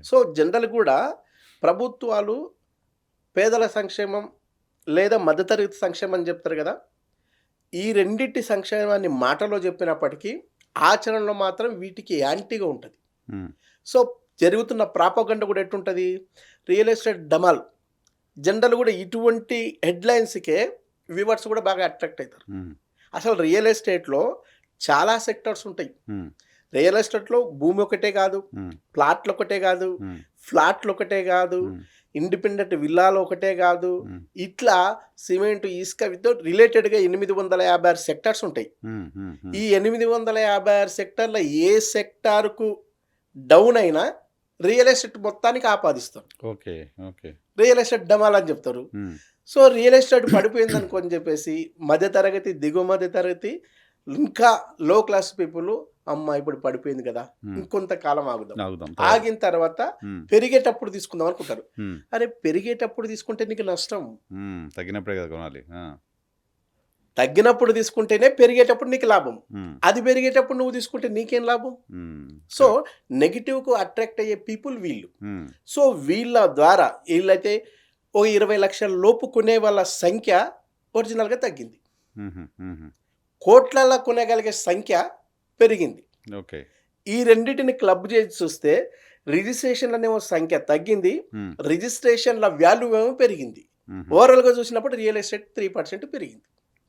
So general కూడా ప్రభుత్వాలు పేదల సంక్షేమం లేదా మధ్యతరగతి సంక్షేమం అని చెప్తారు కదా. ఈ రెండిటి సంక్షేమాన్ని మాటలో చెప్పినప్పటికీ ఆచరణలో మాత్రం వీటికి యాంటీగా ఉంటుంది. హ్మ్. సో జరుగుతున్న ప్రాపగండ కూడా ఎట్టుంటుంది, రియల్ ఎస్టేట్ డమాల్ జనరల్ కూడా ఇటువంటి హెడ్లైన్స్కే వ్యూవర్స్ కూడా బాగా అట్రాక్ట్ అవుతారు. హ్మ్. అసలు రియల్ ఎస్టేట్లో చాలా సెక్టర్స్ ఉంటాయి. హ్మ్. రియల్ ఎస్టేట్లో భూమి ఒకటే కాదు, హ్మ్. ప్లాట్లు ఒకటే కాదు, హ్మ్. ఫ్లాట్లు ఒకటే కాదు, హ్మ్. ఇండిపెండెంట్ విల్లాలు ఒకటే కాదు, హ్మ్. ఇట్లా సిమెంట్ ఇసుక విత్ రిలేటెడ్గా 856 సెక్టర్స్ ఉంటాయి. హ్మ్. హ్మ్. హ్మ్. ఈ 856 సెక్టర్ల ఏ సెక్టార్కు డౌన్ అయినా రియల్ ఎస్టేట్ మొత్తానికి ఆపాదిస్తారు. ఓకే. ఓకే. రియల్ ఎస్టేట్ డమాల్ అని చెప్తారు. హ్మ్. సో రియల్ ఎస్టేట్ పడిపోయింది అనుకోని చెప్పేసి మధ్యతరగతి, దిగువ మధ్యతరగతి, ఇంకా లో క్లాస్ పీపుల్ అమ్మ ఇప్పుడు పడిపోయింది కదా, హ్మ్. ఇంకొంతకాలం ఆగుదాం, ఆగుదాం తర్వాత. ఆగిన తర్వాత హ్మ్. పెరిగేటప్పుడు తీసుకుందాం అనుకుంటారు. హ్మ్. అరే పెరిగేటప్పుడు తీసుకుంటే నీకు నష్టం, హ్మ్. తగ్గినప్పుడే కదా కొనాలి. ఆ! తగ్గినప్పుడు తీసుకుంటేనే పెరిగేటప్పుడు నీకు లాభం. హ్మ్. అది పెరిగేటప్పుడు నువ్వు తీసుకుంటే నీకేం లాభం? హ్మ్. So correct. నెగిటివ్‌కు అట్రాక్ట్ అయ్యే పీపుల్ వీళ్ళు. హ్మ్. సో వీళ్ళ ద్వారా వీళ్ళైతే ఓ 20 లక్షల లోపు కొనే వాళ్ళ సంఖ్య ఒరిజినల్‌గా తగ్గింది. హుహు. హుహు. కోట్లల్లో కొనగలిగే సంఖ్య పెరిగింది. ఓకే. ఈ రెండిటిని క్లబ్ చేసి చూస్తే రిజిస్ట్రేషన్‌లనేమో సంఖ్య తగ్గింది. హ్మ్. రిజిస్ట్రేషన్‌ల వాల్యూ ఏమో పెరిగింది. హుహు. ఓవరాల్‌గా చూసినప్పుడు రియల్ ఎస్టేట్ 3% పెరిగింది.